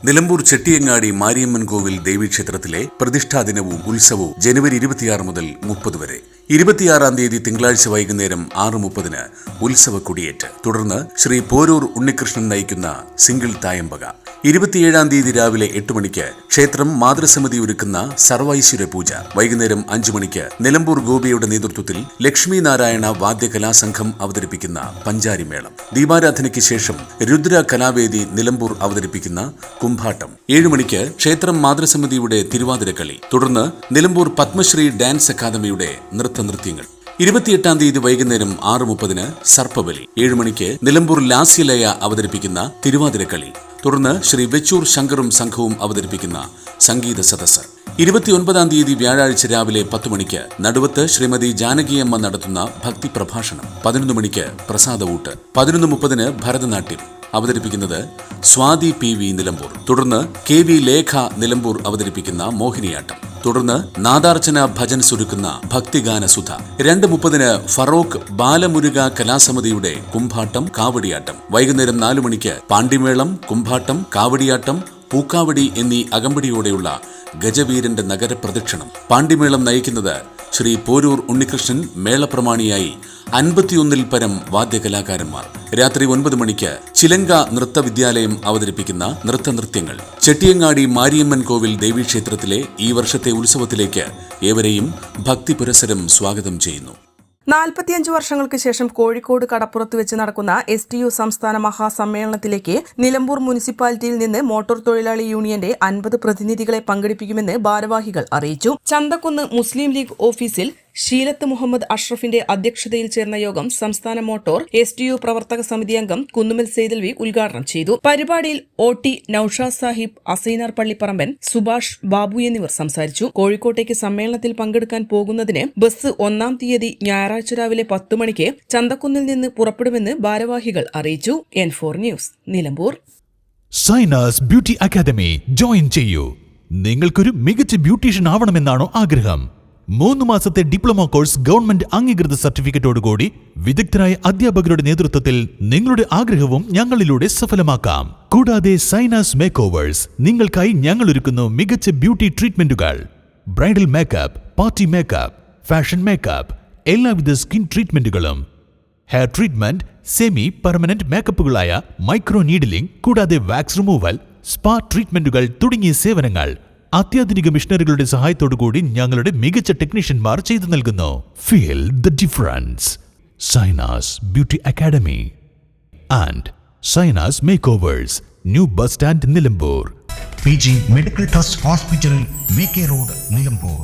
നിലമ്പൂർ ചെട്ടിയങ്ങാടി മാരിയമ്മൻ കോവിൽ ദേവീക്ഷേത്രത്തിലെ പ്രതിഷ്ഠാദിനവും ഉത്സവവും ജനുവരി 26 മുതൽ 30 വരെ. 26-ാം തീയതി തിങ്കളാഴ്ച വൈകുന്നേരം 6:30 ഉത്സവ കൊടിയേറ്റ്. തുടർന്ന് ശ്രീ പോരൂർ ഉണ്ണികൃഷ്ണൻ നയിക്കുന്ന സിംഗിൾ തായമ്പക. 27-ാം തീയതി രാവിലെ 8 മണിക്ക് ക്ഷേത്രം മാതൃസമിതി ഒരുക്കുന്ന സർവൈശ്വര പൂജ. വൈകുന്നേരം 5 മണിക്ക് നിലമ്പൂർ ഗോപിയുടെ നേതൃത്വത്തിൽ ലക്ഷ്മി നാരായണ വാദ്യകലാസംഘം അവതരിപ്പിക്കുന്ന പഞ്ചാരിമേളം. ദീപാരാധനയ്ക്ക് ശേഷം രുദ്ര കലാവേദി നിലമ്പൂർ അവതരിപ്പിക്കുന്ന കുംഭാട്ടം. 7 മണിക്ക് ക്ഷേത്രം മാതൃസമിതിയുടെ തിരുവാതിരക്കളി. തുടർന്ന് നിലമ്പൂർ പത്മശ്രീ ഡാൻസ് അക്കാദമിയുടെ നൃത്തനൃത്യങ്ങൾ. 28-ാം തീയതി വൈകുന്നേരം 6:30 സർപ്പബലി. 7 മണിക്ക് നിലമ്പൂർ ലാസ്യലയ അവതരിപ്പിക്കുന്ന തിരുവാതിരക്കളി. തുടർന്ന് ശ്രീ വെച്ചൂർ ശങ്കറും സംഘവും അവതരിപ്പിക്കുന്ന സംഗീത സദസ്സ്. 29-ാം തീയതി വ്യാഴാഴ്ച രാവിലെ 10 മണിക്ക് നടുവത്ത് ശ്രീമതി ജാനകിയമ്മ നടത്തുന്ന ഭക്തി പ്രഭാഷണം. 11 മണിക്ക് പ്രസാദവൂട്ട്. 11:30 ഭരതനാട്യം അവതരിപ്പിക്കുന്നത് സ്വാതി PV നിലമ്പൂർ. തുടർന്ന് KV ലേഖ നിലമ്പൂർ അവതരിപ്പിക്കുന്ന മോഹിനിയാട്ടം. തുടർന്ന് നാദാർച്ചന ഭജൻ സുരുക്കുന്ന ഭക്തിഗാന സുധ. 2:30 ഫറോക്ക് ബാലമുരുക കലാസമിതിയുടെ കുംഭാട്ടം കാവടിയാട്ടം. വൈകുന്നേരം 4 മണിക്ക് പാണ്ടിമേളം, കുംഭാട്ടം, കാവടിയാട്ടം, പൂക്കാവടി എന്നീ അകമ്പടിയോടെയുള്ള ഗജവീരന്റെ നഗരപ്രദക്ഷിണം. പാണ്ടിമേളം നയിക്കുന്നത് ശ്രീ പോരൂർ ഉണ്ണികൃഷ്ണൻ. മേളപ്രമാണിയായി 51-ൽ പരം വാദ്യകലാകാരന്മാർ. രാത്രി 9 മണിക്ക് ചിലങ്ക നൃത്തവിദ്യാലയം അവതരിപ്പിക്കുന്ന നൃത്തനൃത്യങ്ങൾ. ചെട്ടിയങ്ങാടി മാരിയമ്മൻ കോവിൽ ദേവീക്ഷേത്രത്തിലെ ഈ വർഷത്തെ ഉത്സവത്തിലേക്ക് ഏവരെയും ഭക്തിപുരസരം സ്വാഗതം ചെയ്യുന്നു. 45 വർഷങ്ങൾക്ക് ശേഷം കോഴിക്കോട് കടപ്പുറത്ത് വെച്ച് നടക്കുന്ന STU സംസ്ഥാന മഹാസമ്മേളനത്തിലേക്ക് നിലമ്പൂർ മുനിസിപ്പാലിറ്റിയിൽ നിന്ന് മോട്ടോർ തൊഴിലാളി യൂണിയന്റെ 50 പ്രതിനിധികളെ പങ്കെടുപ്പിക്കുമെന്ന് ഭാരവാഹികൾ അറിയിച്ചു. ചന്തക്കുന്ന് മുസ്ലിം ലീഗ് ഓഫീസിൽ ഷീലത്ത് മുഹമ്മദ് അഷ്റഫിന്റെ അധ്യക്ഷതയിൽ ചേർന്ന യോഗം സംസ്ഥാന മോട്ടോർ STU പ്രവർത്തക സമിതി അംഗം കുന്നുമൽ സെയ്തൽവി ഉദ്ഘാടനം ചെയ്തു. പരിപാടിയിൽ OT നൌഷാദ് സാഹിബ്, അസൈനാർ പള്ളിപ്പറമ്പൻ, സുഭാഷ് ബാബു എന്നിവർ സംസാരിച്ചു. കോഴിക്കോട്ടേക്ക് സമ്മേളനത്തിൽ പങ്കെടുക്കാൻ പോകുന്നതിന് ബസ് 1-ാം തീയതി ഞായറാഴ്ച രാവിലെ 10 മണിക്ക് ചന്തക്കുന്നിൽ നിന്ന് പുറപ്പെടുമെന്ന് ഭാരവാഹികൾ അറിയിച്ചു. N4 news, Nilambur. Zainas beauty academy join ചെയ്യൂ. നിങ്ങൾക്കൊരു മികച്ച ബ്യൂട്ടീഷ്യൻ ആവണമെന്നാണോ ആഗ്രഹം? 3 മാസത്തെ ഡിപ്ലോമ കോഴ്സ് ഗവൺമെന്റ് അംഗീകൃത സർട്ടിഫിക്കറ്റോടുകൂടി വിദഗ്ധരായ അധ്യാപകരുടെ നേതൃത്വത്തിൽ നിങ്ങളുടെ ആഗ്രഹവും ഞങ്ങളിലൂടെ സഫലമാക്കാം. കൂടാതെ സൈനാസ് മേക്ക് ഓവേഴ്സ് നിങ്ങൾക്കായി ഞങ്ങൾ ഒരുക്കുന്നു മികച്ച ബ്യൂട്ടി ട്രീറ്റ്മെന്റുകൾ. Bridal makeup, party makeup, fashion makeup, എല്ലാവിധ സ്കിൻ ട്രീറ്റ്മെന്റുകളും, ഹെയർ ട്രീറ്റ്മെന്റ്, സെമി പെർമനന്റ് മേക്കപ്പുകളായ മൈക്രോ നീഡിലിംഗ്, കൂടാതെ വാക്സ് റിമൂവൽ, സ്പാ ട്രീറ്റ്മെന്റുകൾ തുടങ്ങിയ സേവനങ്ങൾ അത്യാധുനിക മിഷനറികളുടെ സഹായത്തോടുകൂടി ഞങ്ങളുടെ മികച്ച ടെക്നീഷ്യന്മാർ ചെയ്തു നൽകുന്നു. Feel the difference. Zainas beauty academy and Zainas makeovers, new bus stand, Nilambur. PG medical trust hospital, VK road, Nilambur.